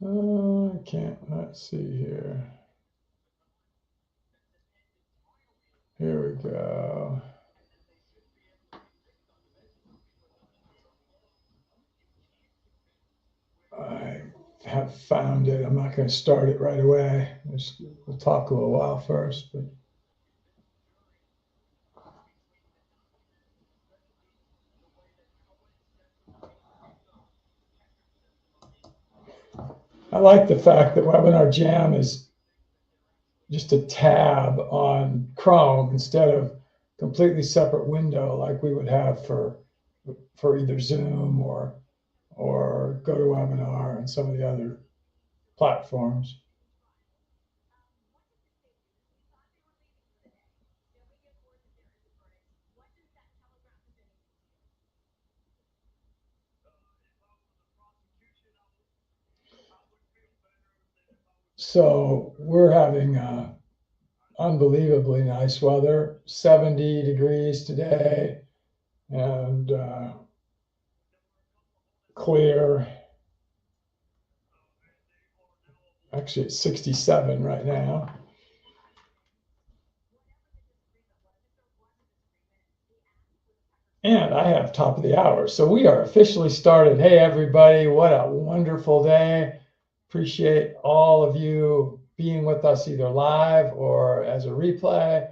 I can't, let's see here. Here we go. I have found it. I'm not going to start it right away. We'll talk a little while first. But I like the fact that Webinar Jam is just a tab on Chrome instead of completely separate window like we would have for either Zoom or GoToWebinar and some of the other platforms. So we're having unbelievably nice weather, 70 degrees today, and clear. Actually, it's 67 right now. And I have top of the hour. So we are officially started. Hey, everybody, what a wonderful day. Appreciate all of you being with us either live or as a replay.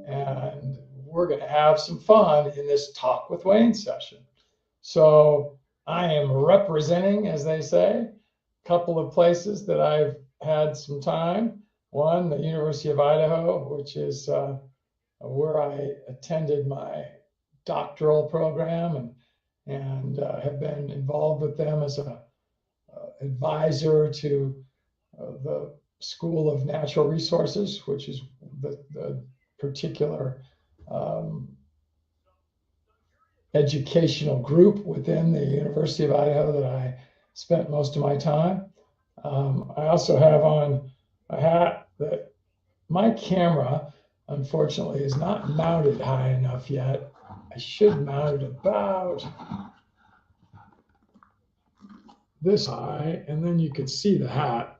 And we're going to have some fun in this Talk with Wayne session. So I am representing, as they say, a couple of places that I've had some time. One, the University of Idaho, which is where I attended my doctoral program and have been involved with them as a advisor to the School of Natural Resources, which is the particular educational group within the University of Idaho that I spent most of my time. I also have on a hat that my camera, unfortunately, is not mounted high enough yet. I should mount it about this high, and then you could see the hat.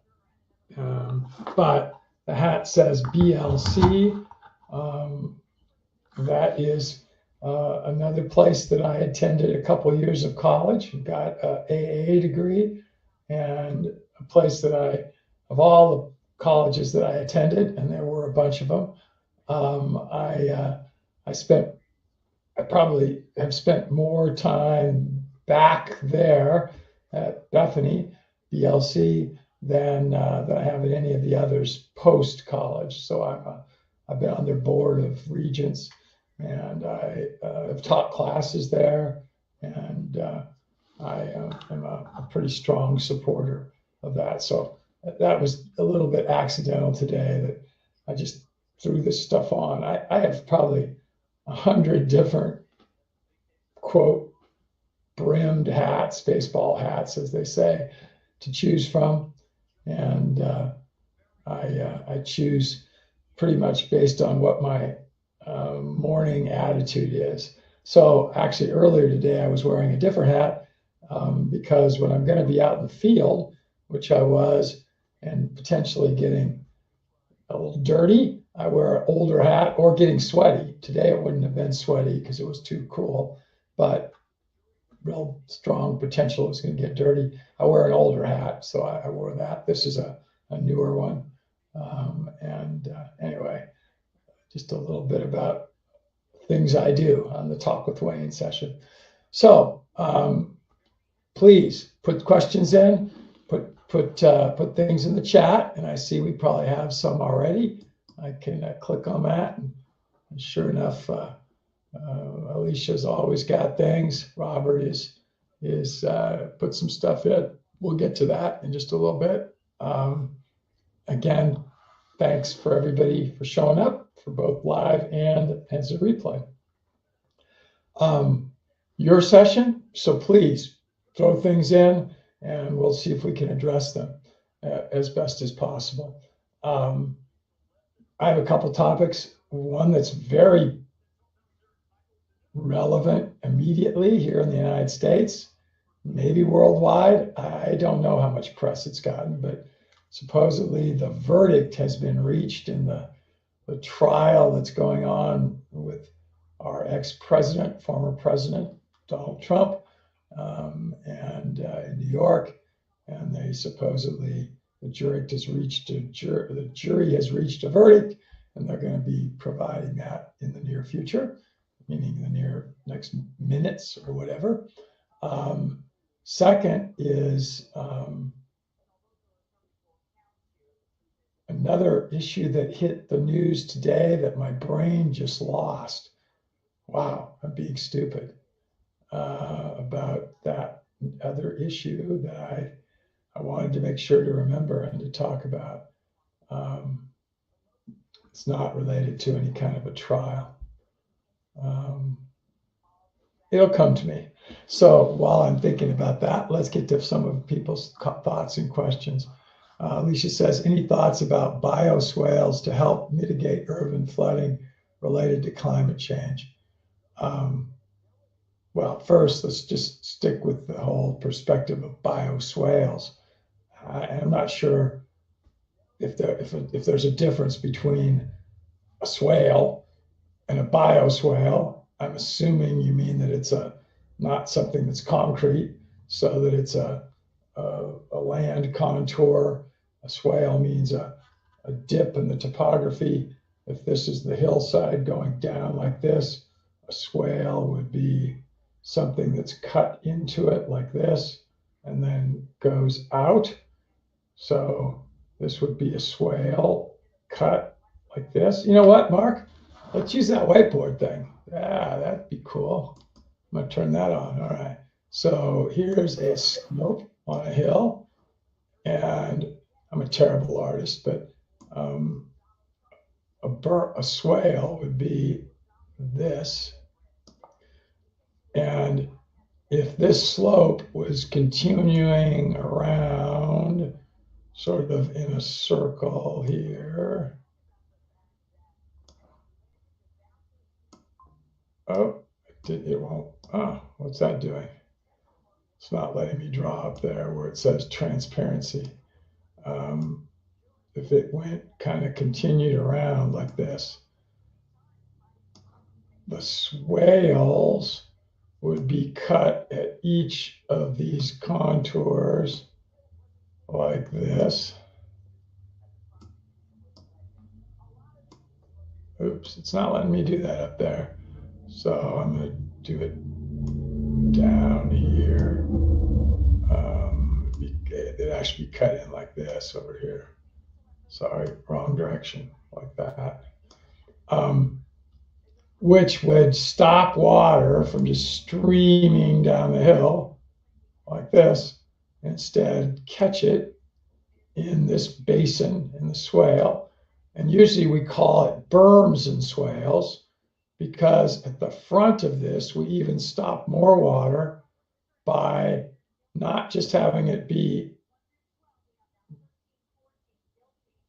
But the hat says BLC. That is another place that I attended a couple of years of college and got an AA degree, and a place that of all the colleges that I attended, and there were a bunch of them, I probably have spent more time back there at Bethany, BLC, than I have at any of the others post college. So I've been on their board of regents, and I have taught classes there, and I am a pretty strong supporter of that. So that was a little bit accidental today that I just threw this stuff on. I have probably 100 different quote brimmed hats, baseball hats, as they say, to choose from, and I choose pretty much based on what my morning attitude is. So actually, earlier today I was wearing a different hat because when I'm going to be out in the field, which I was, and potentially getting a little dirty, I wear an older hat, or getting sweaty. Today it wouldn't have been sweaty because it was too cool, but real strong potential it was going to get dirty. I wear an older hat, so I wore that. This is a newer one. Anyway, just a little bit about things I do on the Talk with Wayne session. So please put questions in, put things in the chat, and I see we probably have some already. I can click on that, and sure enough, Alicia's always got things. Robert is put some stuff in. We'll get to that in just a little bit. Again, thanks for everybody for showing up for both live and as a replay. Your session, so please throw things in and we'll see if we can address them as best as possible. I have a couple topics. One that's very relevant immediately here in the United States, maybe worldwide. I don't know how much press it's gotten, but supposedly the verdict has been reached in the trial that's going on with our ex-president, former president, Donald Trump, and in New York. And they supposedly, the jury has reached a verdict, and they're going to be providing that in the near future, meaning the near next minutes or whatever. Second is another issue that hit the news today that my brain just lost. Wow, I'm being stupid about that other issue that I wanted to make sure to remember and to talk about. It's not related to any kind of a trial. It'll come to me. So while I'm thinking about that, let's get to some of people's thoughts and questions. Alicia says, any thoughts about bioswales to help mitigate urban flooding related to climate change? Well, first, let's just stick with the whole perspective of bioswales. I'm not sure if there's a difference between a swale and a bioswale. I'm assuming you mean that it's not something that's concrete, so that it's a land contour. A swale means a dip in the topography. If this is the hillside going down like this, a swale would be something that's cut into it like this and then goes out. So this would be a swale cut like this. You know what, Mark? Let's use that whiteboard thing. Yeah, that'd be cool. I'm gonna turn that on. All right. So here's a slope on a hill, and I'm a terrible artist, but a swale would be this. And if this slope was continuing around sort of in a circle here. Oh, it won't. Oh, what's that doing? It's not letting me draw up there where it says transparency. If it went kind of continued around like this, the swales would be cut at each of these contours like this. Oops, it's not letting me do that up there. So I'm going to do it down here. It actually cut in like this over here. Sorry, wrong direction, like that. Which would stop water from just streaming down the hill like this. Instead, catch it in this basin, in the swale. And usually we call it berms and swales, because at the front of this, we even stop more water by not just having it be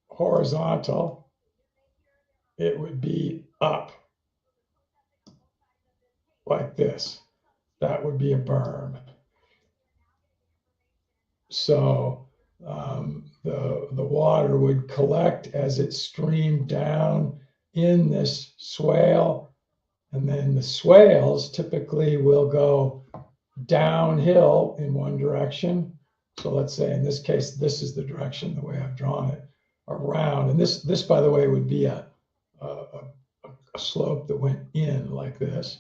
horizontal, it would be up like this. That would be a berm. So the water would collect as it streamed down in this swale, and then the swales typically will go downhill in one direction. So let's say in this case, this is the direction, the way I've drawn it, around. And this by the way, would be a slope that went in like this.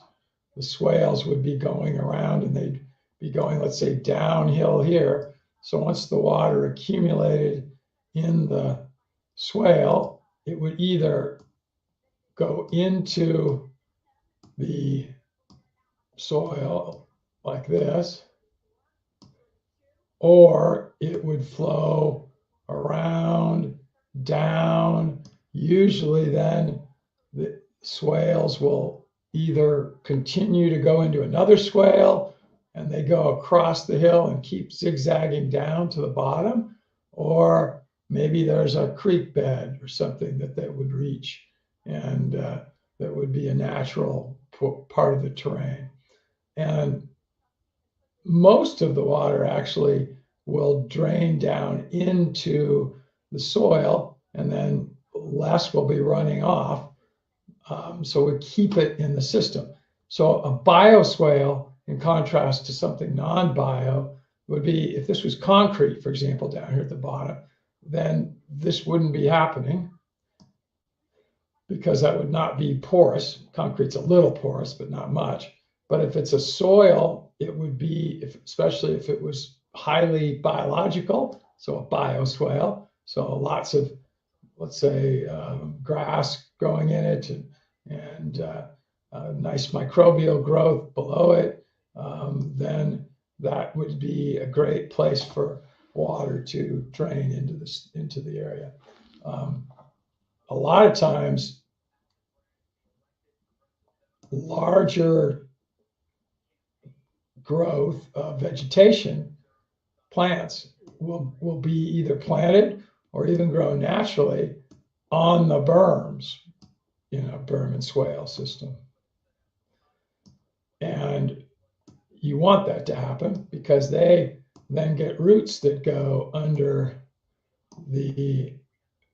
The swales would be going around, and they'd be going, let's say, downhill here. So once the water accumulated in the swale, it would either go into the soil like this, or it would flow around, down. Usually then the swales will either continue to go into another swale and they go across the hill and keep zigzagging down to the bottom, or maybe there's a creek bed or something that they would reach, and that would be a natural part of the terrain. And most of the water actually will drain down into the soil, and then less will be running off. So we keep it in the system. So a bioswale, in contrast to something non-bio, would be if this was concrete, for example, down here at the bottom, then this wouldn't be happening because that would not be porous. Concrete's a little porous, but not much. But if it's a soil, it would be, especially if it was highly biological, so a bioswale, so lots of, let's say, grass growing in it and nice microbial growth below it, then that would be a great place for water to drain into the area. A lot of times, larger growth of vegetation, plants will be either planted or even grow naturally on the berms, berm and swale system. And you want that to happen because they then get roots that go under the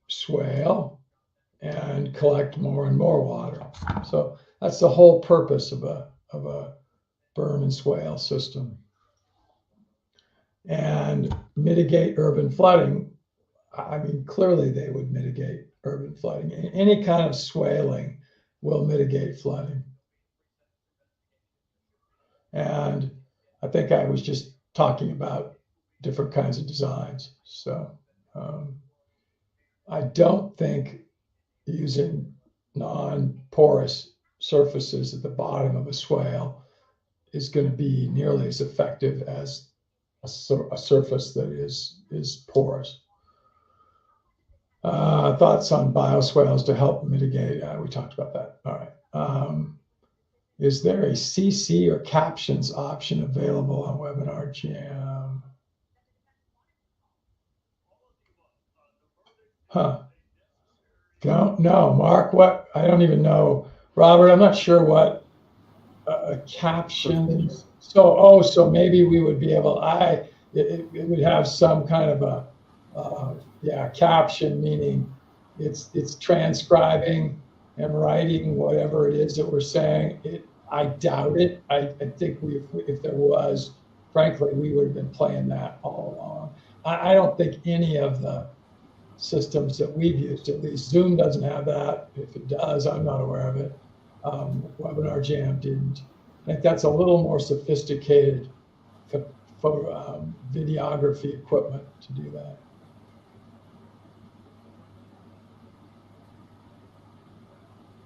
swale and collect more and more water. So that's the whole purpose of a berm and swale system. And mitigate urban flooding. I mean, clearly they would mitigate urban flooding. Any kind of swaling will mitigate flooding. And I think I was just talking about different kinds of designs. So I don't think using non-porous surfaces at the bottom of a swale is going to be nearly as effective as a surface that is porous. Thoughts on bioswales to help mitigate? We talked about that. All right. Is there a CC or captions option available on Webinar Jam? Don't know, Mark. What? I don't even know, Robert. I'm not sure what captions. So maybe we would be able. It would have some kind of a caption, meaning it's transcribing and writing whatever it is that we're saying. I doubt it. I think if there was, frankly, we would have been playing that all along. I don't think any of the systems that we've used, at least Zoom doesn't have that. If it does, I'm not aware of it. Webinar Jam didn't. I think that's a little more sophisticated for videography equipment to do that.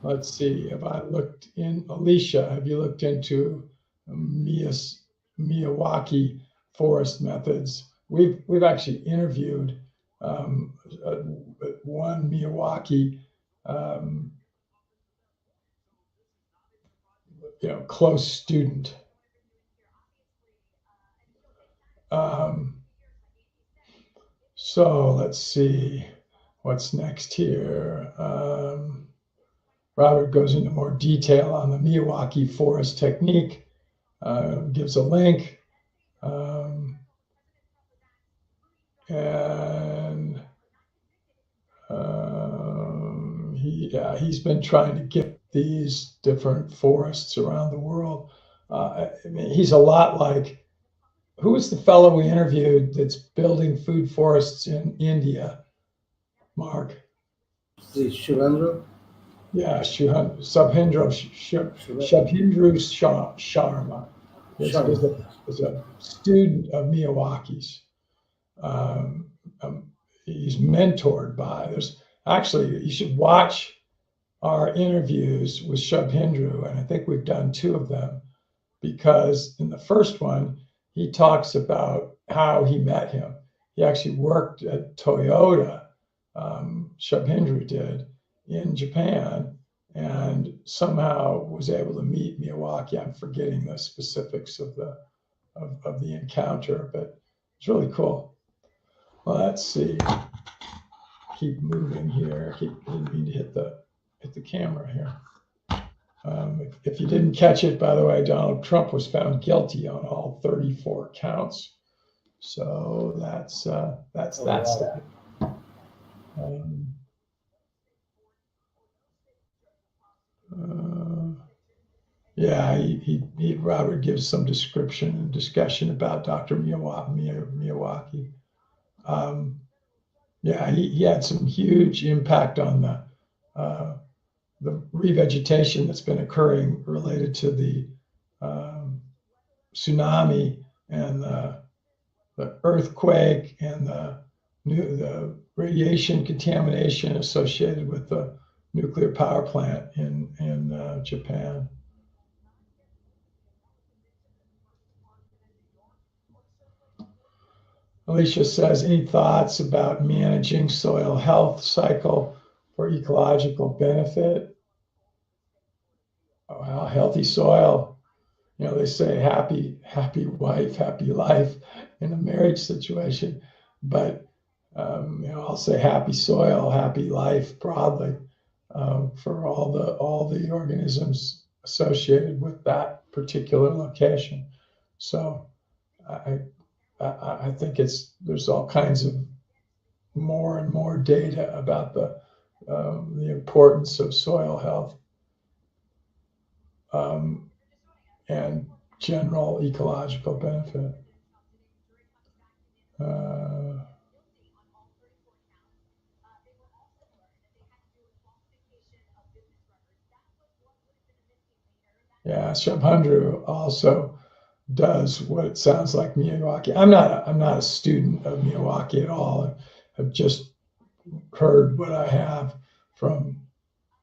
Let's see, have I looked in, Alicia, have you looked into Miyawaki forest methods? We've actually interviewed one Miyawaki close student. So let's see what's next here. Robert goes into more detail on the Miyawaki forest technique, gives a link, and he's been trying to get these different forests around the world. I mean, he's a lot like, who was the fellow we interviewed that's building food forests in India, Mark? Shubhendra? Yeah, Shubhendru Sharma is a student of Miyawaki's. He's mentored by, actually, you should watch our interviews with Shubhendru, and I think we've done 2 of them, because in the first one, he talks about how he met him. He actually worked at Toyota, Shubhendru did, in Japan, and somehow was able to meet Miyawaki. I'm forgetting the specifics of the encounter, but it's really cool. Well, let's see. Keep moving here. Didn't mean to hit the camera here. If you didn't catch it, by the way, Donald Trump was found guilty on all 34 counts. So that's that stuff. Yeah, Robert gives some description and discussion about Dr. Miyawaki. Yeah, he had some huge impact on the revegetation that's been occurring related to the tsunami and the earthquake and the radiation contamination associated with the nuclear power plant in Japan. Alicia says, any thoughts about managing soil health cycle for ecological benefit? Oh, well, healthy soil, they say happy wife, happy life in a marriage situation, but I'll say happy soil, happy life broadly for all the organisms associated with that particular location. So I think there's all kinds of more and more data about the importance of soil health and general ecological benefit. Yeah, Shepard also does what it sounds like Miyawaki. I'm not a student of Miyawaki at all. I've just heard what I have from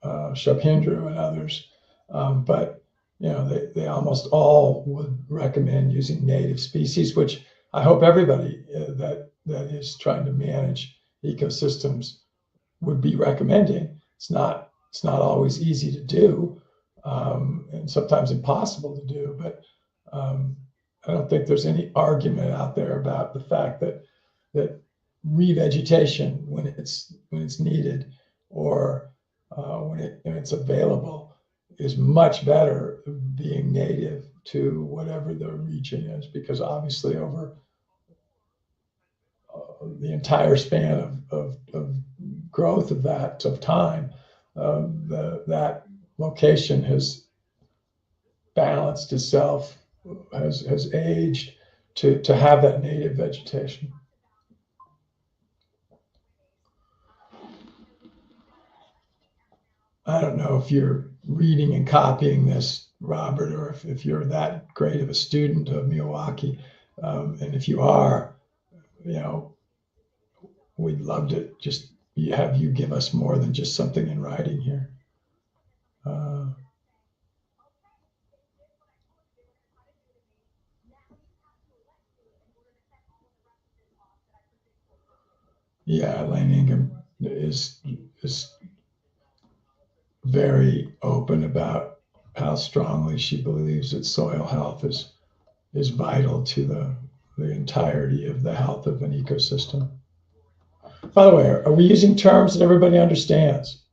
Shaphendra and others, but they almost all would recommend using native species, which I hope everybody that is trying to manage ecosystems would be recommending. It's not always easy to do, and sometimes impossible to do, but I don't think there's any argument out there about the fact that revegetation, when it's needed or when it's available, is much better being native to whatever the region is, because obviously over the entire span of growth of time, that location has balanced itself, has aged to have that native vegetation. I don't know if you're reading and copying this, Robert, or if you're that great of a student of Miyawaki. And if you are, we'd love to just have you give us more than just something in writing here. Yeah, Elaine Ingham is very open about how strongly she believes that soil health is vital to the entirety of the health of an ecosystem. By the way, are we using terms that everybody understands?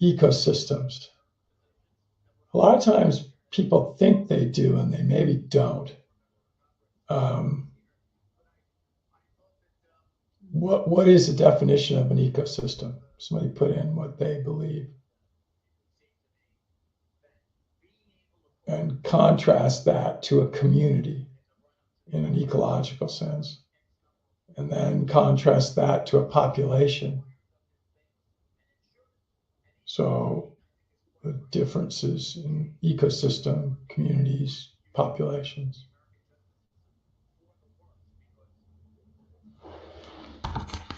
Ecosystems. A lot of times people think they do and they maybe don't. What is the definition of an ecosystem? Somebody put in what they believe. And contrast that to a community in an ecological sense. And then contrast that to a population. So the differences in ecosystem, communities, populations.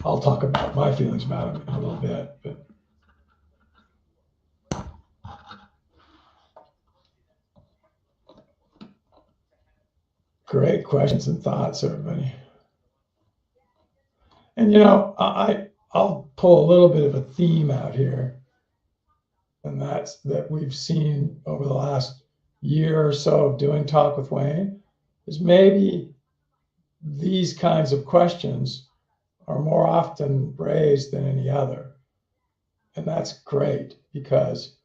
I'll talk about my feelings about it in a little bit, but great questions and thoughts, everybody. And I'll pull a little bit of a theme out here, and that's that we've seen over the last year or so of doing Talk with Wayne, is maybe these kinds of questions are more often raised than any other. And that's great, because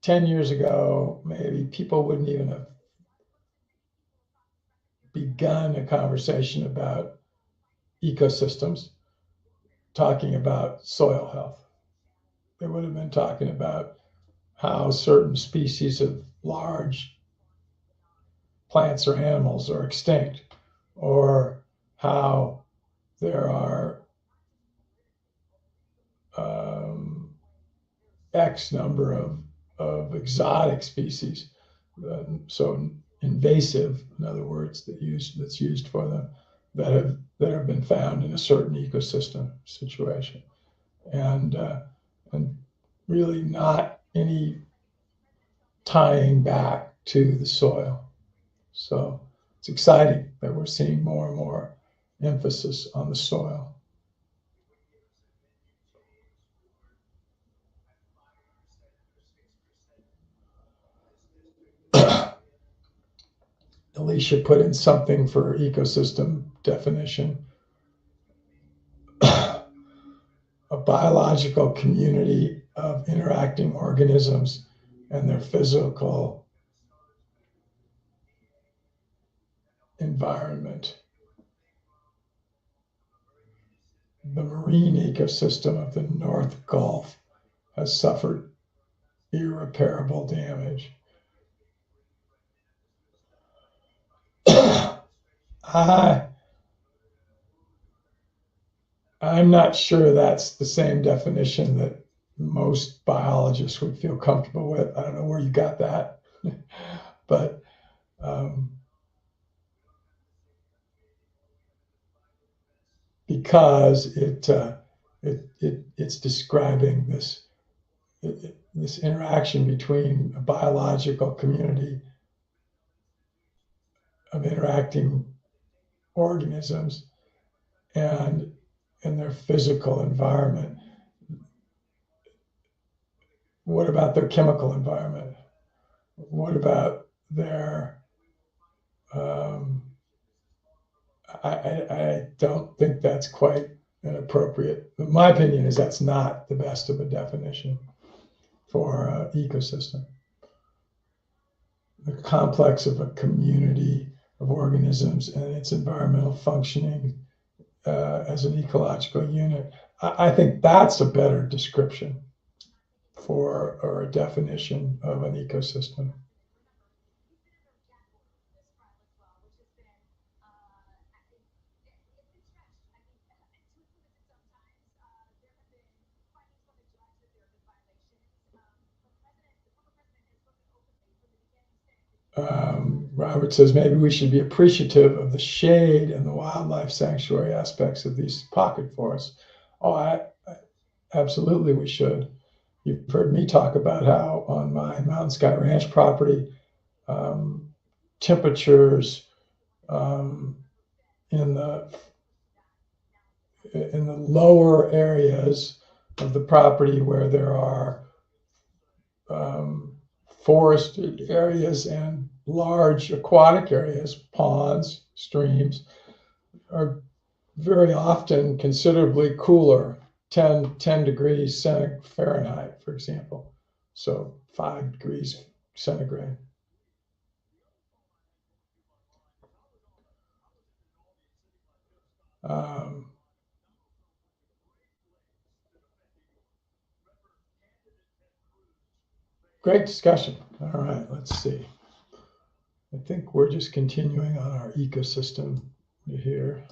10 years ago, maybe people wouldn't even have begun a conversation about ecosystems, talking about soil health. They would have been talking about how certain species of large plants or animals are extinct, or how there are X number of exotic species, so invasive, in other words, that's used for them, that have been found in a certain ecosystem situation, and really not any tying back to the soil. So it's exciting that we're seeing more and more emphasis on the soil. Alicia put in something for ecosystem definition. A biological community of interacting organisms and their physical environment. The marine ecosystem of the North Gulf has suffered irreparable damage. I'm not sure that's the same definition that most biologists would feel comfortable with. I don't know where you got that, but because it's describing this interaction between a biological community of interacting organisms and their physical environment. What about their chemical environment? What about their I don't think that's quite an appropriate. My opinion is that's not the best of a definition for ecosystem. The complex of a community of organisms and its environmental functioning as an ecological unit. I think that's a better description for or a definition of an ecosystem. Robert says maybe we should be appreciative of the shade and the wildlife sanctuary aspects of these pocket forests. Oh, absolutely we should. You've heard me talk about how on my Mountain Sky Ranch property, temperatures in the lower areas of the property where there are forested areas and large aquatic areas, ponds, streams, are very often considerably cooler, 10 degrees Fahrenheit, for example. So 5 degrees centigrade. Great discussion. All right, let's see. I think we're just continuing on our ecosystem here.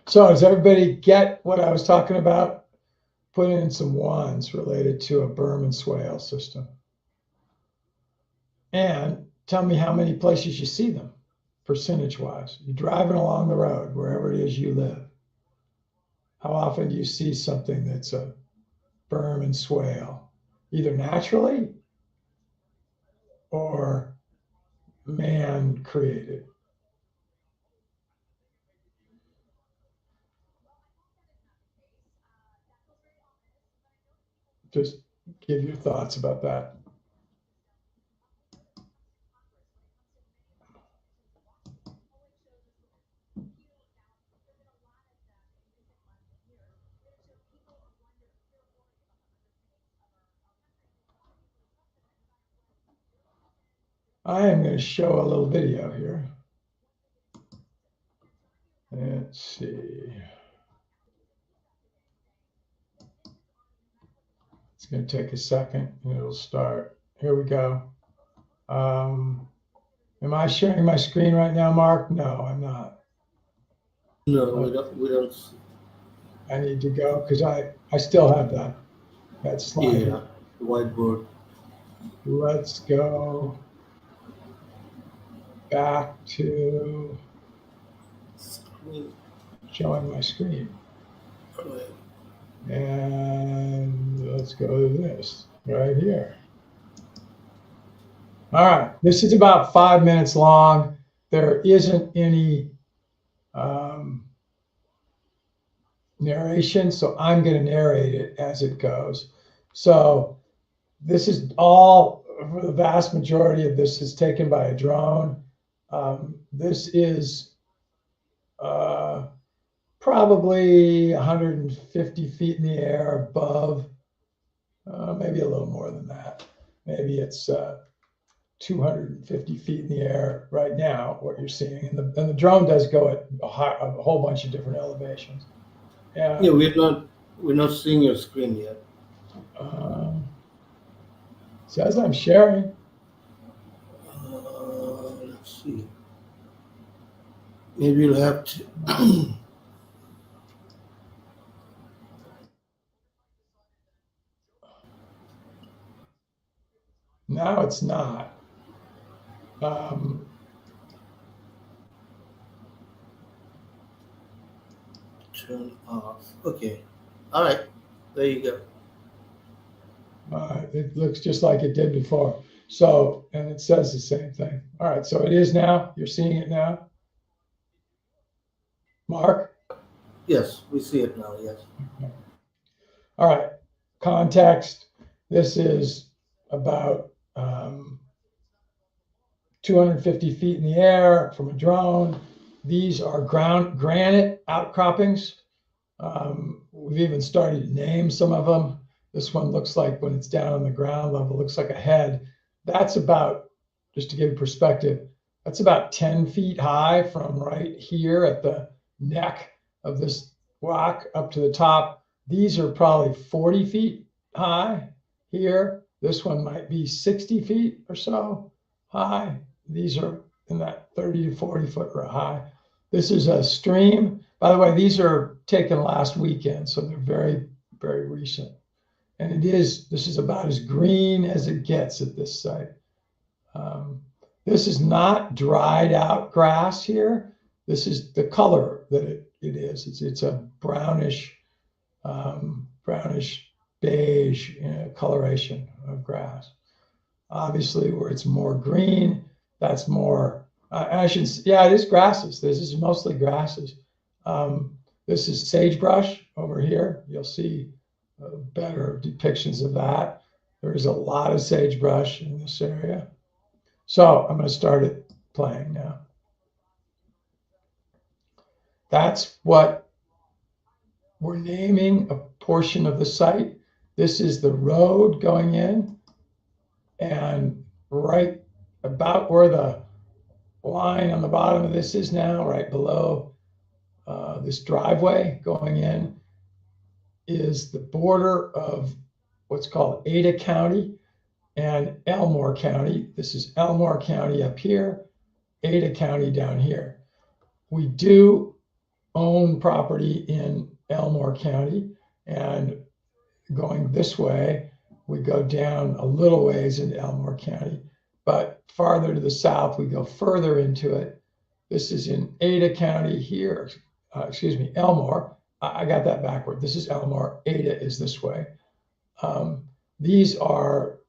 So does everybody get what I was talking about? Put in some ones related to a berm and swale system. And tell me how many places you see them, percentage-wise. You're driving along the road, wherever it is you live. How often do you see something that's a berm and swale, either naturally or man-created? Just give your thoughts about that. I am going to show a little video here. Let's see. It's going to take a second and it'll start. Here we go. Am I sharing my screen right now, Mark? No, I'm not. No, we don't. I need to go because I still have that slide. Yeah, whiteboard. Let's go back to Screen. showing my screen. Right. And let's go to this right here. All right, this is about 5 minutes long. There isn't any narration, so I'm going to narrate it as it goes. So this is all, for the vast majority of this is taken by a drone. This is probably 150 feet in the air above, maybe a little more than that. Maybe it's 250 feet in the air right now, what you're seeing. And the drone does go at a whole bunch of different elevations. Yeah, we're not seeing your screen yet. Says I'm sharing. Let's see. Maybe you'll have to. Now it's not. Turn off. Okay. All right. There you go. It looks just like it did before. So, and it says the same thing. All right, so it is now. You're seeing it now? Mark? Yes, we see it now. Yes. Okay. All right, context. This is about 250 feet in the air from a drone. These are granite outcroppings. We've even started to name some of them. This one looks like, when it's down on the ground level, looks like a head. That's about, just to give you perspective, that's about 10 feet high from right here at the neck of this rock up to the top. These are probably 40 feet high here. This one might be 60 feet or so high. These are in that 30 to 40 foot high. This is a stream. By the way, these are taken last weekend, so they're very, very recent. And this is about as green as it gets at this site. This is not dried out grass here. This is the color that it is. It's a brownish beige coloration of grass. Obviously, where it's more green, that's more, yeah, it is grasses. This is mostly grasses. This is sagebrush over here. You'll see better depictions of that. There's a lot of sagebrush in this area. So I'm going to start it playing now. That's what we're naming a portion of the site. This is the road going in, and right about where the line on the bottom of this is now, right below this driveway going in, is the border of what's called Ada County and Elmore County. This is Elmore County up here, Ada County down here. We do own property in Elmore County, and going this way, we go down a little ways into Elmore County, but farther to the south, we go further into it. This is in Ada County here, Elmore. I got that backward. This is Elmore, Ada is this way. These are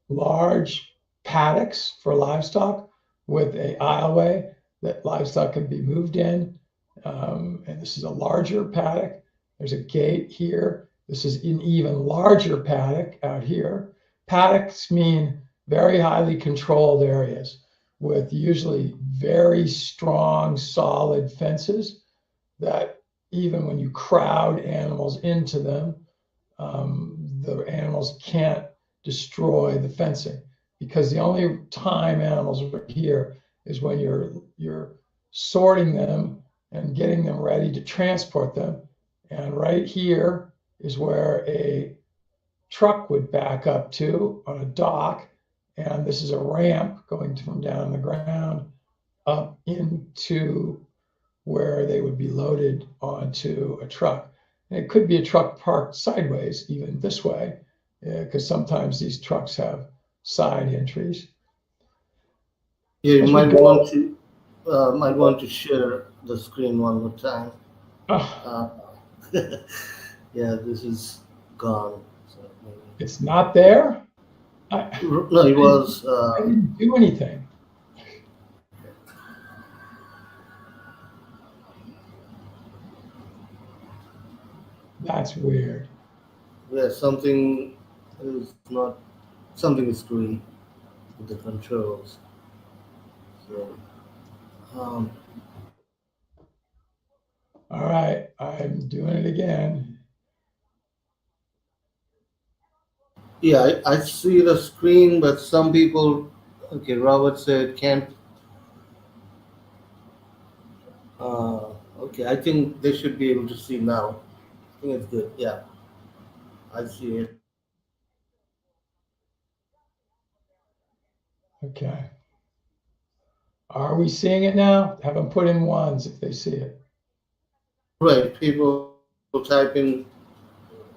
large paddocks for livestock with a aisleway that livestock can be moved in. And this is a larger paddock. There's a gate here. This is an even larger paddock out here. Paddocks mean very highly controlled areas with usually very strong, solid fences that even when you crowd animals into them, the animals can't destroy the fencing. because the only time animals are here is when you're sorting them and getting them ready to transport them. And right here is where a truck would back up to on a dock. And this is a ramp going from down the ground up into where they would be loaded onto a truck. And it could be a truck parked sideways, even this way, because sometimes these trucks have side entries. Yeah, you As we go, might want to share the screen one more time. oh, Uh, yeah, this is gone. So maybe. it's not there. I, No, it I was. didn't do anything. That's weird. Yeah, something is not. Something is screwing with the controls. So, um, All right, I'm doing it again. yeah, I see the screen, but some people. Okay, Robert said can't. Okay, I think they should be able to see now. I think it's good. Yeah, I see it. Okay. Are we seeing it now? Have them put in ones if they see it. Right, people type in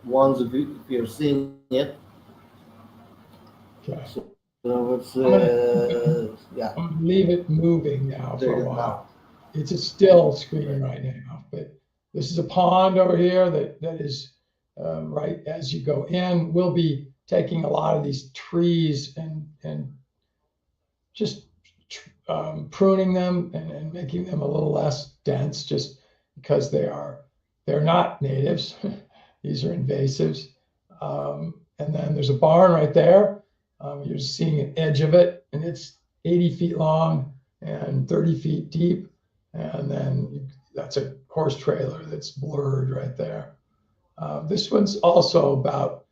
ones if you're seeing it. Okay. So Robert I'm gonna says, yeah, I'm gonna leave it moving now for there a it is now. while. It's a still screen Right. right now, but this is a pond over here that is right as you go in. We'll be taking a lot of these trees and just pruning them and making them a little less dense, just because they're not natives. These are invasives. And then there's a barn right there. You're seeing an edge of it, and it's 80 feet long and 30 feet deep. And then that's a horse trailer that's blurred right there. This one's also about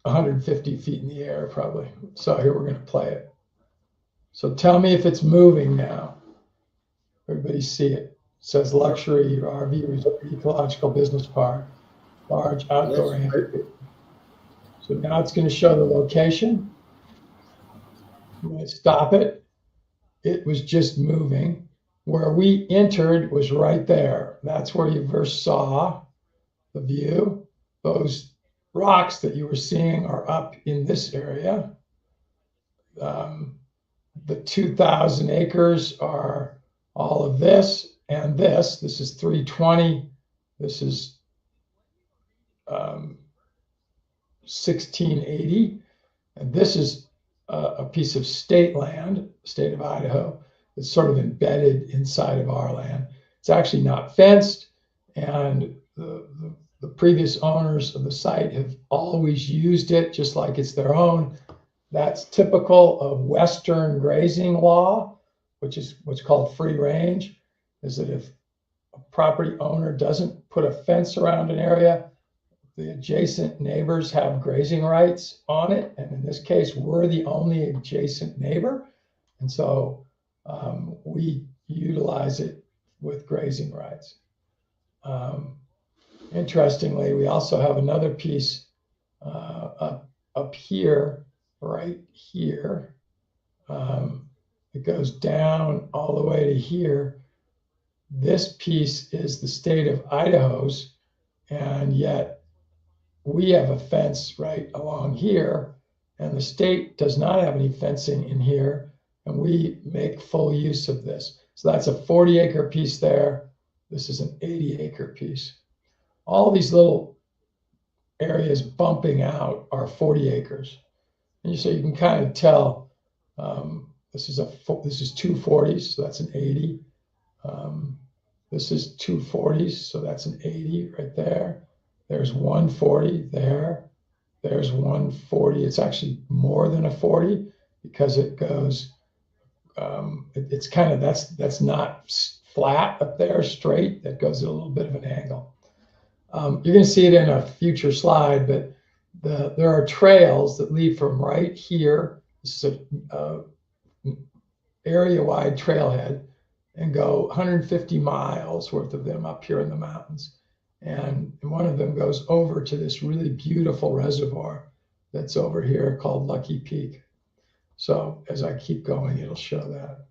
150 feet in the air, probably. So here we're going to play it. So tell me if it's moving now. Everybody see it. It says Yep. luxury RV resort, ecological business park, large outdoor Yes. amphitheater. So now it's going to show the location. I'm going to stop it. It was just moving. Where we entered was right there. That's where you first saw the view. Those rocks that you were seeing are up in this area. Um, the 2,000 acres are all of this and this. This is 320. This is 1680. And this is a piece of state land, state of Idaho, that's sort of embedded inside of our land. It's actually not fenced, and the previous owners of the site have always used it just like it's their own. That's typical of Western grazing law, which is what's called free range, is that if a property owner doesn't put a fence around an area, the adjacent neighbors have grazing rights on it. And in this case, we're the only adjacent neighbor. And so we utilize it with grazing rights. Um, Interestingly, we also have another piece up here, right here. It goes down all the way to here. This piece is the state of Idaho's, and yet we have a fence right along here, and the state does not have any fencing in here, and we make full use of this. So that's a 40-acre piece there. This is an 80-acre piece. All these little areas bumping out are 40 acres. And so you can kind of tell this is 240s, so that's an 80. This is 240s, so that's an 80 right there. There's 140 there. There's 140. It's actually more than a 40 because it goes. It's kind of that's not flat up there, straight. That goes at a little bit of an angle. You're going to see it in a future slide, but there are trails that lead from right here. This is a area-wide trailhead, and go 150 miles worth of them up here in the mountains. And one of them goes over to this really beautiful reservoir that's over here called Lucky Peak. So as I keep going, it'll show that.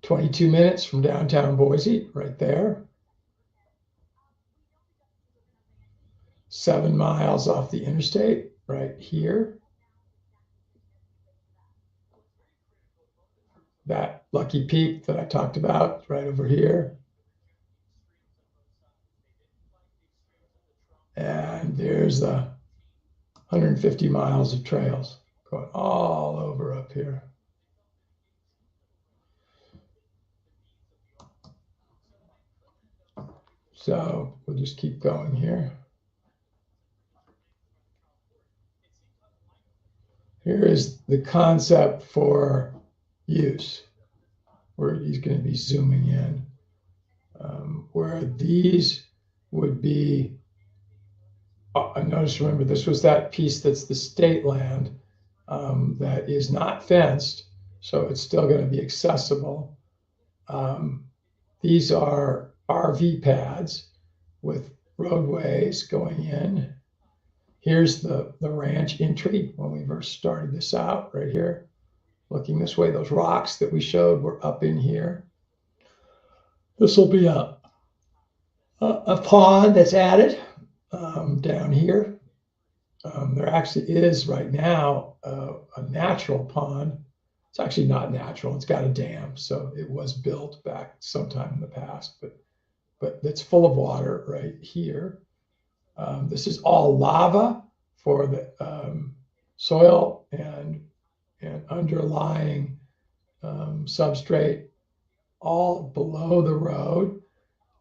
22 minutes from downtown Boise, right there. 7 miles off the interstate, right here. That Lucky Peak that I talked about, right over here. And there's the 150 miles of trails going all over up here. So we'll just keep going here. Here is the concept for use, where he's going to be zooming in, where these would be, notice, remember, this was that piece that's the state land that is not fenced, so it's still going to be accessible. These are RV pads with roadways going in. Here's the ranch entry when we first started this out, right here. Looking this way, those rocks that we showed were up in here. This will be a pond that's added down here. There actually is right now a natural pond. It's actually not natural. It's got a dam, so it was built back sometime in the past, but it's full of water right here. This is all lava for the soil and underlying substrate all below the road.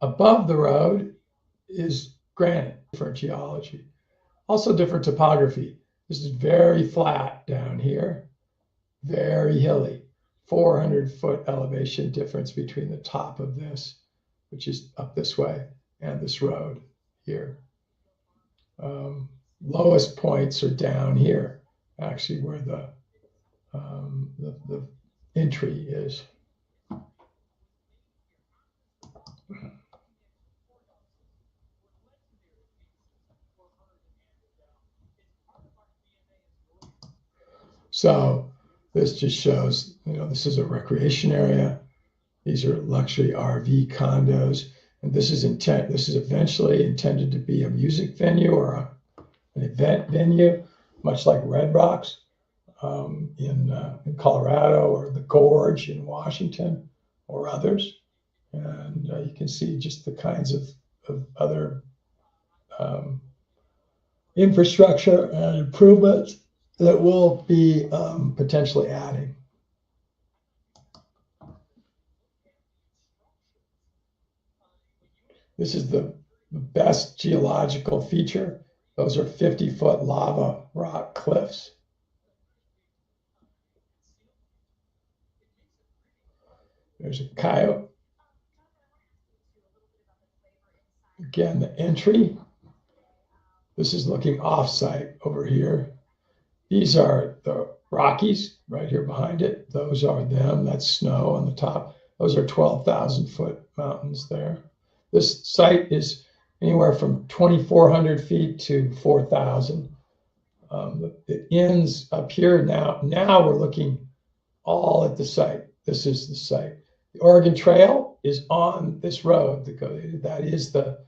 Above the road is granite, different geology. Also different topography. This is very flat down here, very hilly. 400-foot elevation difference between the top of this, which is up this way, and this road here. Lowest points are down here, actually, where the entry is. So this just shows, this is a recreation area. These are luxury RV condos, and this is eventually intended to be a music venue or an event venue, much like Red Rocks in Colorado, or the Gorge in Washington, or others. And you can see just the kinds of other infrastructure and improvements that we'll be potentially adding. This is the best geological feature. Those are 50-foot lava rock cliffs. There's a coyote. Again, the entry. This is looking off-site over here. These are the Rockies right here behind it. Those are them. That's snow on the top. Those are 12,000-foot mountains there. This site is anywhere from 2,400 feet to 4,000. It ends up here now. Now we're looking all at the site. This is the site. The Oregon Trail is on this road that is the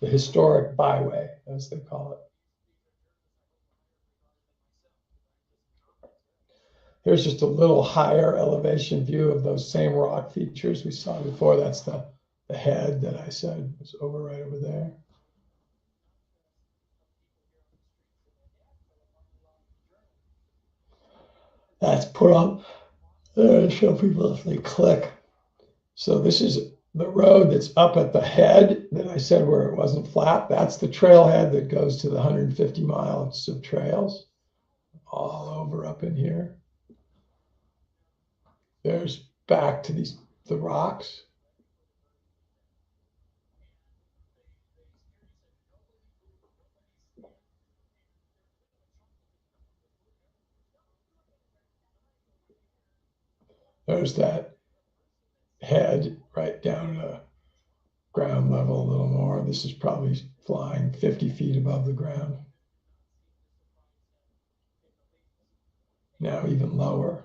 historic byway, as they call it. Here's just a little higher elevation view of those same rock features we saw before. That's the head that I said was right over there. That's put up there to show people if they click. So this is the road that's up at the head that I said where it wasn't flat. That's the trailhead that goes to the 150 miles of trails all over up in here. There's back to the rocks. There's that head right down to ground level a little more. This is probably flying 50 feet above the ground. Now even lower.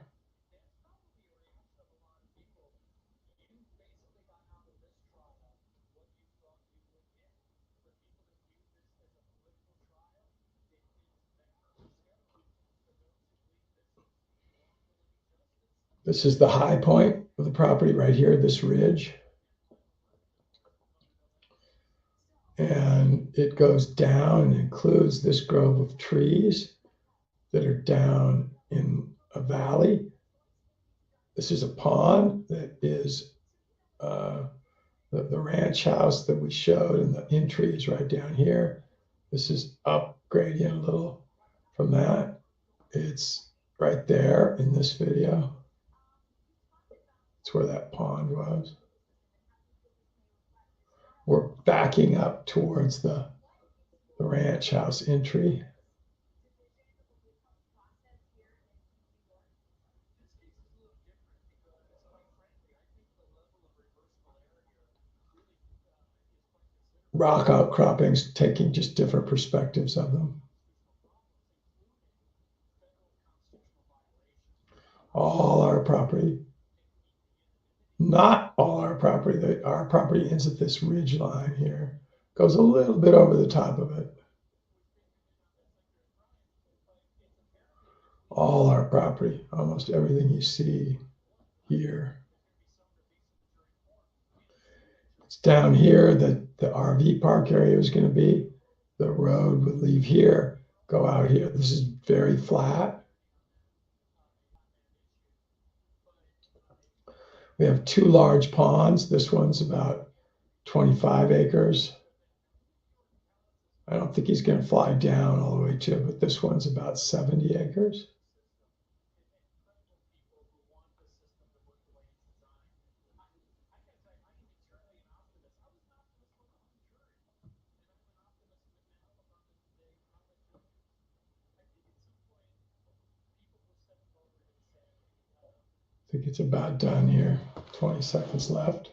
This is the high point of the property right here, this ridge. And it goes down and includes this grove of trees that are down in a valley. This is a pond that is the ranch house that we showed, and the entry is right down here. This is up gradient a little from that. It's right there in this video. It's where that pond was. We're backing up towards the ranch house entry. Rock outcroppings, taking just different perspectives of them. All our property, not all our property. Our property ends at this ridge line here, goes a little bit over the top of it. All our property, almost everything you see here. It's down here that the RV park area is going to be. The road would leave here, go out here. This is very flat. We have two large ponds. This one's about 25 acres. I don't think he's going to fly down all the way to it, but this one's about 70 acres. I think it's about done here. 20 seconds left.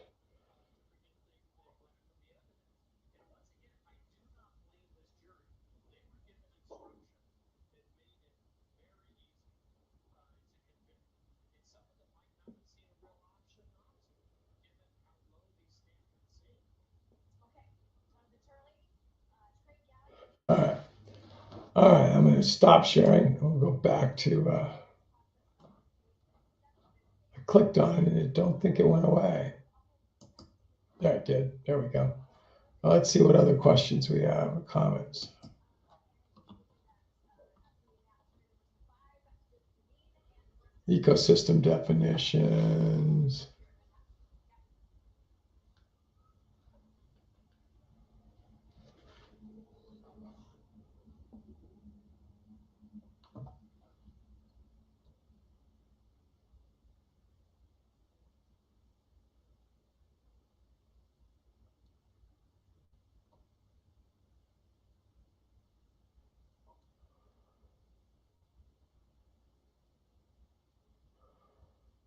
All right. All right, I'm going to stop sharing. We'll go back to, I clicked on it and I don't think it went away. Yeah, it did. There we go. Well, let's see what other questions we have or comments. Ecosystem definitions.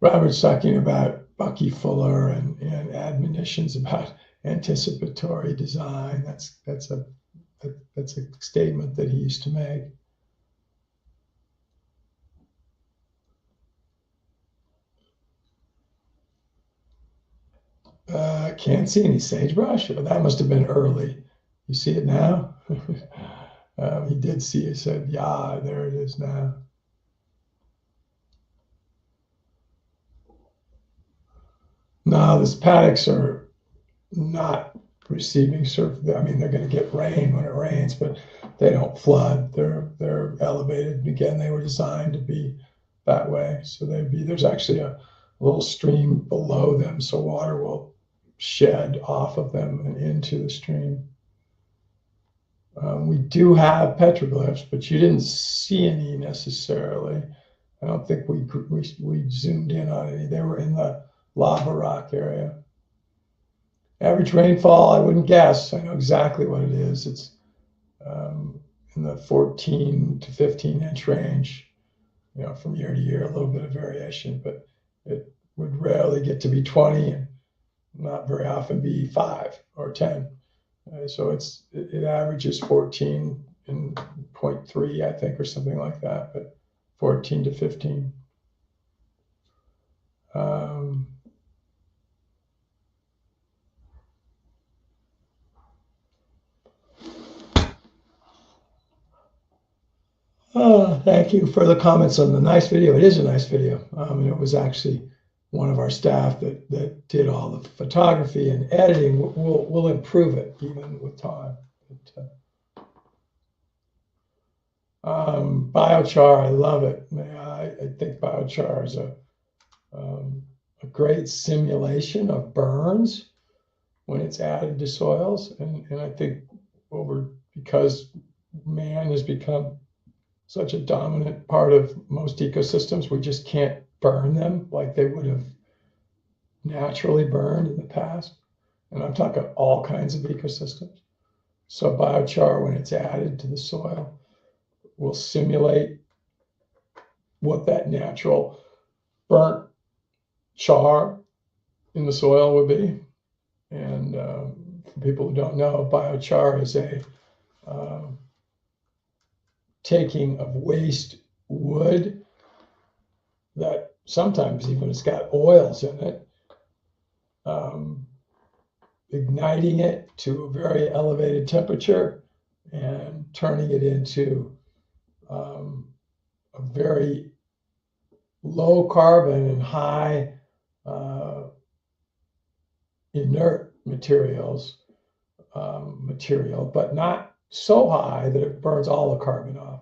Robert's talking about Bucky Fuller and admonitions about anticipatory design. That's a statement that he used to make. Can't see any sagebrush. That must have been early. You see it now? He did see it. Said, "Yeah, there it is now." No, these paddocks are not receiving I mean, they're going to get rain when it rains, but they don't flood. They're elevated. Again, they were designed to be that way. So there's actually a little stream below them, so water will shed off of them and into the stream. We do have petroglyphs, but you didn't see any necessarily. I don't think we zoomed in on any. They were in the lava rock area. Average rainfall, I wouldn't guess. I know exactly what it is. It's in the 14 to 15 inch range. From year to year, a little bit of variation, but would rarely get to be 20 and not very often be 5 or 10. So it averages 14 and 0.3, I think, or something like that, but 14 to 15. Thank you for the comments on the nice video. It is a nice video. And it was actually one of our staff that did all the photography and editing. We'll improve it even with time. Biochar, I love it. I think biochar is a great simulation of burns when it's added to soils. And I think because man has become such a dominant part of most ecosystems, we just can't burn them like they would have naturally burned in the past. And I'm talking all kinds of ecosystems. So biochar, when it's added to the soil, will simulate what that natural burnt char in the soil would be. And for people who don't know, biochar is a taking of waste wood that sometimes even has got oils in it, igniting it to a very elevated temperature and turning it into a very low carbon and high inert material, but not so high that it burns all the carbon off.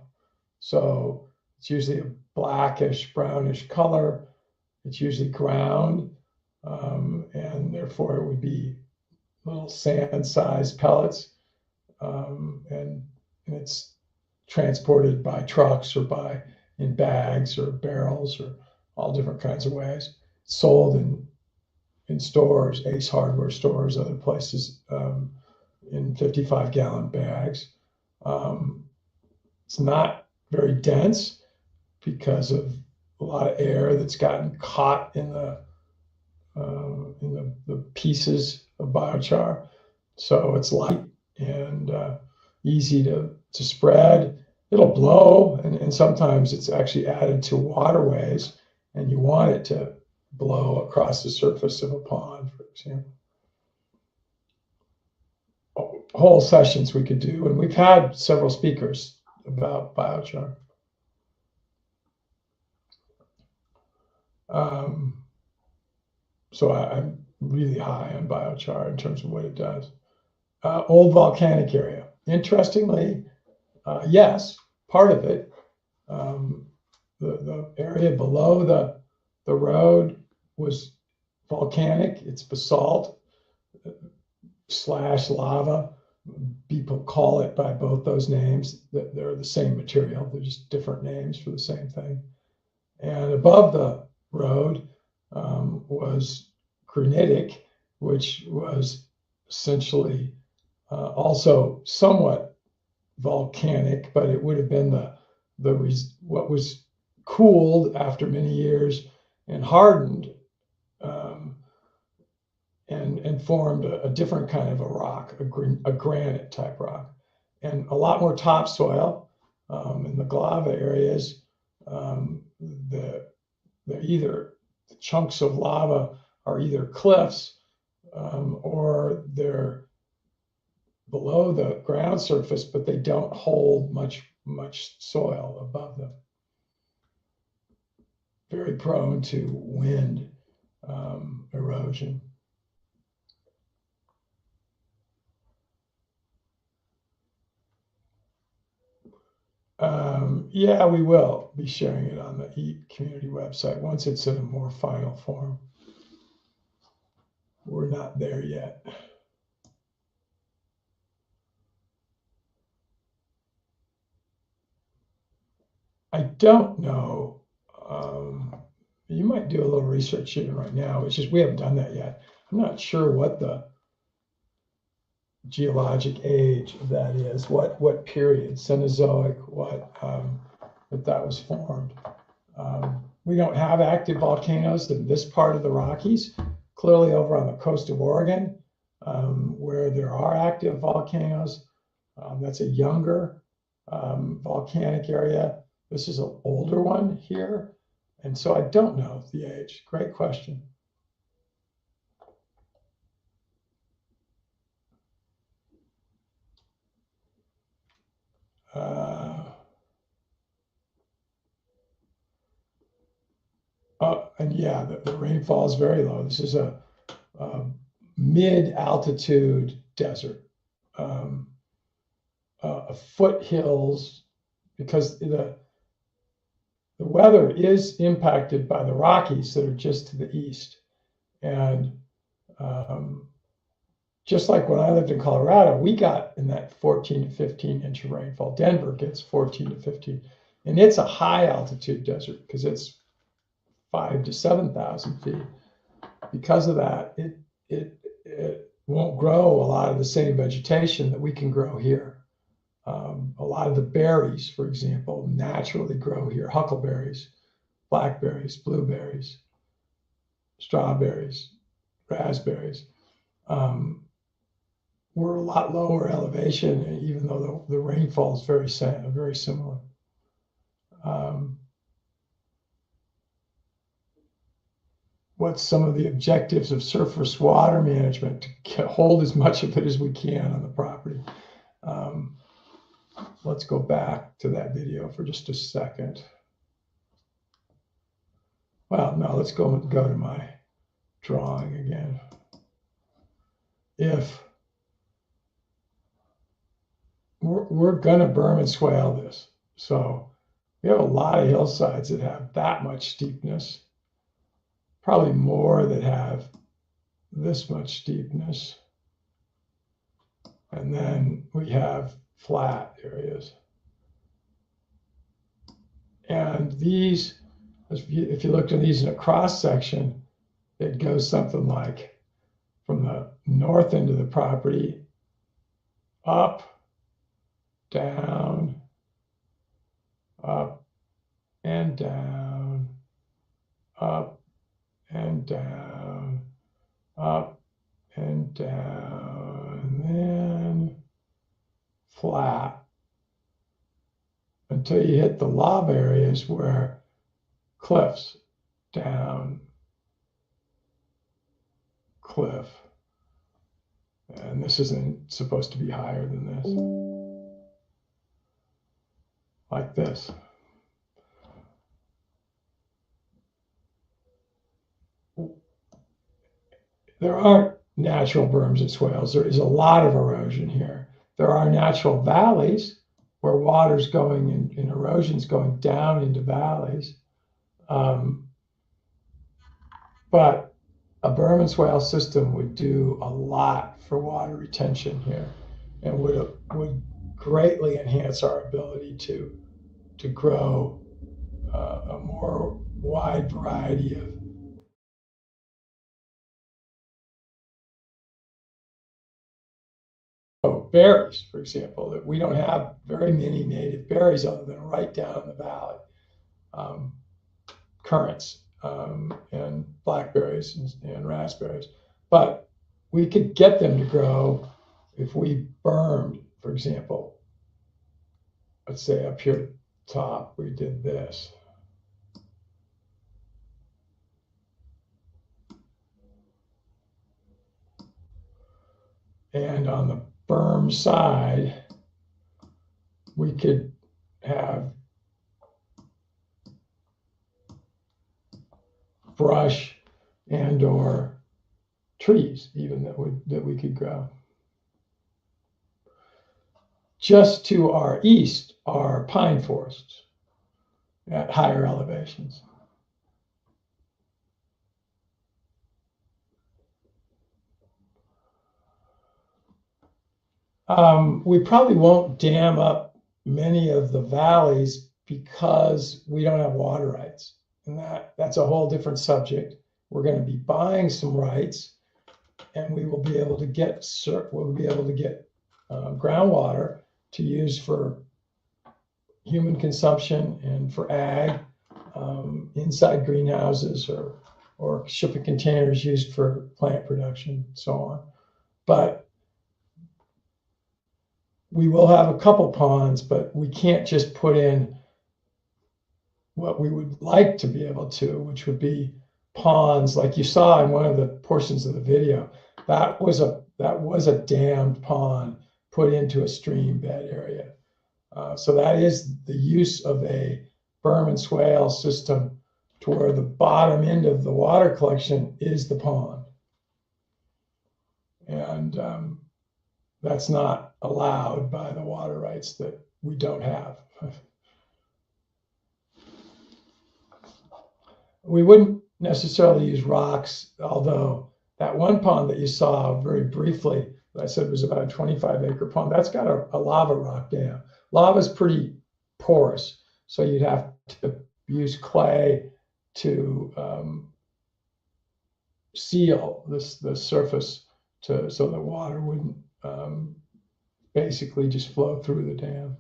So it's usually a blackish, brownish color. It's usually ground, and therefore it would be little sand-sized pellets, and it's transported by trucks or in bags or barrels or all different kinds of ways. Sold in stores, Ace Hardware stores, other places, in 55-gallon bags. It's not very dense because of a lot of air that's gotten caught in the pieces of biochar. So it's light and easy to spread. It'll blow, and sometimes it's actually added to waterways, and you want it to blow across the surface of a pond, for example. Whole sessions we could do, and we've had several speakers about biochar. So I'm really high on biochar in terms of what it does. Old volcanic area. Interestingly, yes, part of it. The area below the road was volcanic. It's basalt / lava. People call it by both those names. They're the same material. They're just different names for the same thing. And above the road was granitic, which was essentially also somewhat volcanic, but it would have been what was cooled after many years and hardened, and formed a different kind of a rock, a granite type rock, and a lot more topsoil in the Glava areas. They're either chunks of lava are either cliffs, or they're below the ground surface, but they don't hold much soil above them. Very prone to wind erosion. Yeah, we will be sharing it on the EAT community website once it's in a more final form. We're not there yet. I don't know. You might do a little research even right now. It's just we haven't done that yet. I'm not sure what the geologic age of that is, what period, Cenozoic, what that was formed. we don't have active volcanoes in this part of the Rockies. Clearly over on the coast of Oregon, where there are active volcanoes, that's a younger volcanic area. This is an older one here. And so I don't know the age. Great question. And yeah, the rainfall is very low. This is a mid-altitude desert, foothills, because the weather is impacted by the Rockies that are just to the east. And just like when I lived in Colorado, we got in that 14 to 15 inch of rainfall. Denver gets 14 to 15. And it's a high altitude desert because it's 5 to 7,000 feet. Because of that, it won't grow a lot of the same vegetation that we can grow here. A lot of the berries, for example, naturally grow here. Huckleberries, blackberries, blueberries, strawberries, raspberries. We're a lot lower elevation, even though the rainfall is very similar. What's some of the objectives of surface water management? To hold as much of it as we can on the property. Let's go back to that video for just a second. Well, no, let's go to my drawing again. If we're going to berm and swale this, so we have a lot of hillsides that have that much steepness, probably more that have this much steepness, and then we have flat areas. And these, if you looked at these in a cross section, it goes something like from the north end of the property up, down, up and down, up and down, up and down, and then flat until you hit the lob areas where cliffs, down, cliff. And this isn't supposed to be higher than this. Like this. There aren't natural berms and swales. There is a lot of erosion here. There are natural valleys where water's going and erosion's going down into valleys. But a berm and swale system would do a lot for water retention here and would greatly enhance our ability to grow a more wide variety of berries, for example. That we don't have very many native berries other than right down in the valley. Currants and blackberries and raspberries. But we could get them to grow if we bermed, for example. Let's say up here at the top, we did this. And on the berm side, we could have brush and or trees even that we could grow. Just to our east are pine forests at higher elevations. We probably won't dam up many of the valleys because we don't have water rights. And that's a whole different subject. We're going to be buying some rights, and we will be able to get groundwater to use for human consumption and for ag in inside greenhouses or shipping containers used for plant production, so on. But we will have a couple ponds, but we can't just put in what we would like to be able to, which would be ponds like you saw in one of the portions of the video. That was a dammed pond put into a stream bed area. So that is the use of a berm and swale system to where the bottom end of the water collection is the pond. And that's not allowed by the water rights that we don't have. We wouldn't necessarily use rocks, although that one pond that you saw very briefly, that I said was about a 25-acre pond, that's got a lava rock dam. Lava is pretty porous, so you'd have to use clay to seal the surface so the water wouldn't basically just flow through the dam.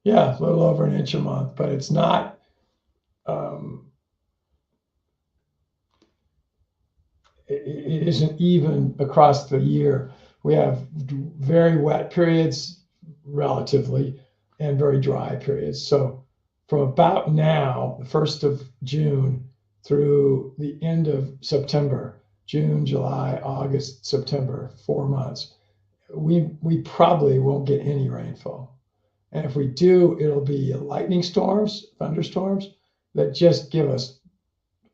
Yeah, a little over an inch a month, but it's not. It isn't even across the year. We have very wet periods, relatively, and very dry periods. So from about now, the 1st of June, through the end of September, June, July, August, September, 4 months, we probably won't get any rainfall. And if we do, it'll be lightning storms, thunderstorms that just give us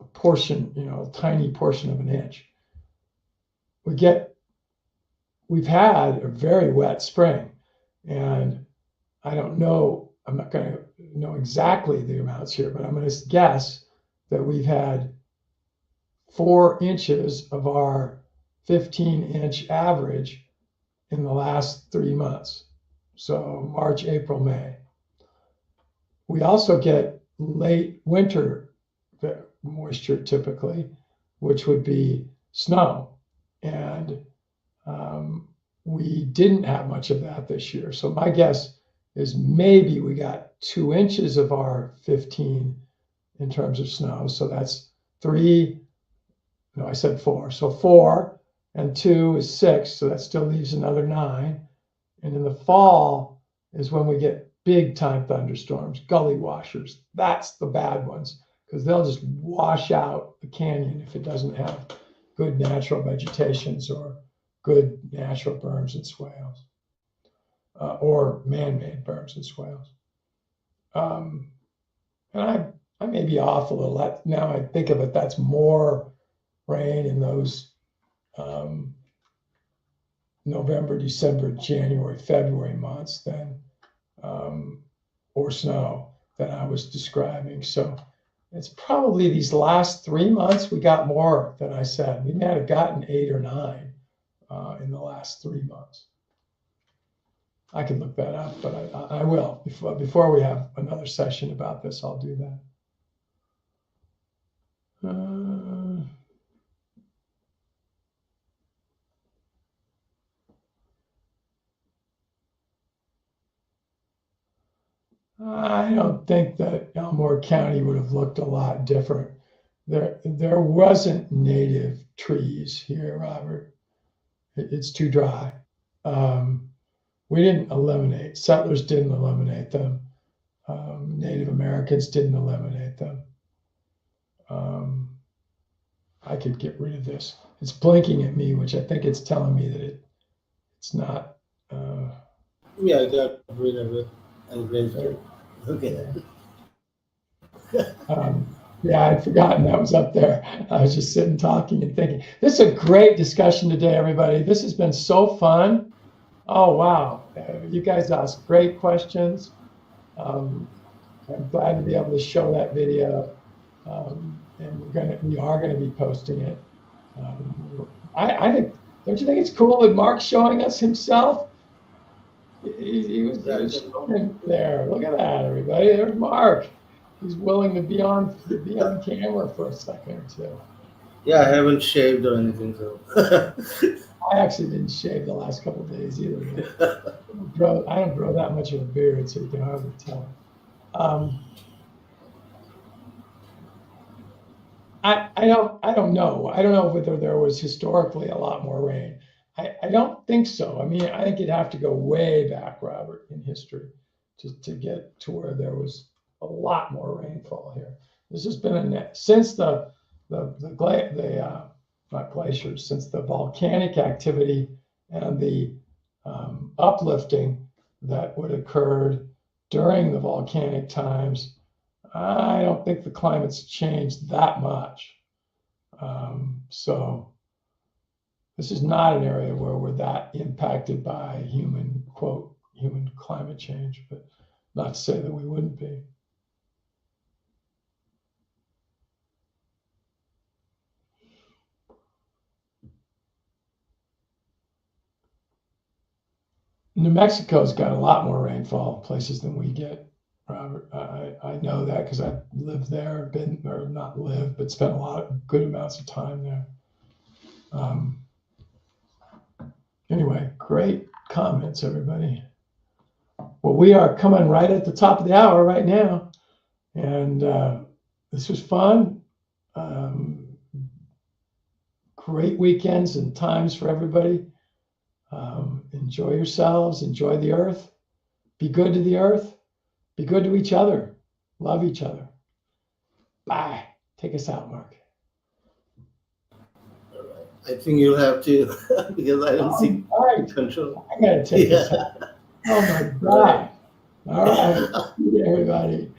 a portion, a tiny portion of an inch. We've had a very wet spring, and I don't know, I'm not going to know exactly the amounts here, but I'm going to guess that we've had 4 inches of our 15-inch average in the last 3 months. So March, April, May. We also get late winter moisture typically, which would be snow. And we didn't have much of that this year. So my guess is maybe we got 2 inches of our 15 in terms of snow. So that's 3, no, I said 4. So 4 and 2 is 6. So that still leaves another 9. And in the fall is when we get big time thunderstorms, gully washers. That's the bad ones, because they'll just wash out the canyon if it doesn't have good natural vegetations or good natural berms and swales, or man-made berms and swales. And I may be off a little. Now I think of it, that's more rain in those November, December, January, February months than, or snow that I was describing. So it's probably these last 3 months we got more than I said. We might have gotten 8 or 9 in the last 3 months. I can look that up, but I will. Before we have another session about this, I'll do that. I don't think that Elmore County would have looked a lot different. There wasn't native trees here, Robert. It's too dry. We didn't eliminate, settlers didn't eliminate them. Native Americans didn't eliminate them. I could get rid of this. It's blinking at me, which I think it's telling me that it's not. Yeah, I got rid of it and raised it. Okay. Yeah, I'd forgotten that was up there. I was just sitting talking and thinking. This is a great discussion today, everybody. This has been so fun. Oh, wow. You guys asked great questions. I'm glad to be able to show that video. And we are gonna be posting it. I think, don't you think it's cool that Mark's showing us himself? He was showing there. Look at that, everybody. There's Mark. He's willing to be on camera for a second or two. Yeah, I haven't shaved or anything, so. I actually didn't shave the last couple of days either. But I don't grow that much of a beard, so you can hardly tell. I don't know. I don't know whether there was historically a lot more rain. I don't think so. I mean, I think you'd have to go way back, Robert, in history to get to where there was a lot more rainfall here. This has been since not glaciers, since the volcanic activity and the uplifting that would occurred during the volcanic times. I don't think the climate's changed that much. So this is not an area where we're that impacted by human climate change, but not to say that we wouldn't be. New Mexico's got a lot more rainfall places than we get, Robert. I know that because I've lived there, or not lived, but spent a lot of good amounts of time there. Anyway, great comments, everybody. Well, we are coming right at the top of the hour right now, and this was fun. Great weekends and times for everybody. Enjoy yourselves, enjoy the earth, be good to the earth, be good to each other, love each other. Bye. Take us out, Mark. I think you'll have to because I don't see control. I gotta take this out. Oh my God. All right. See you, everybody.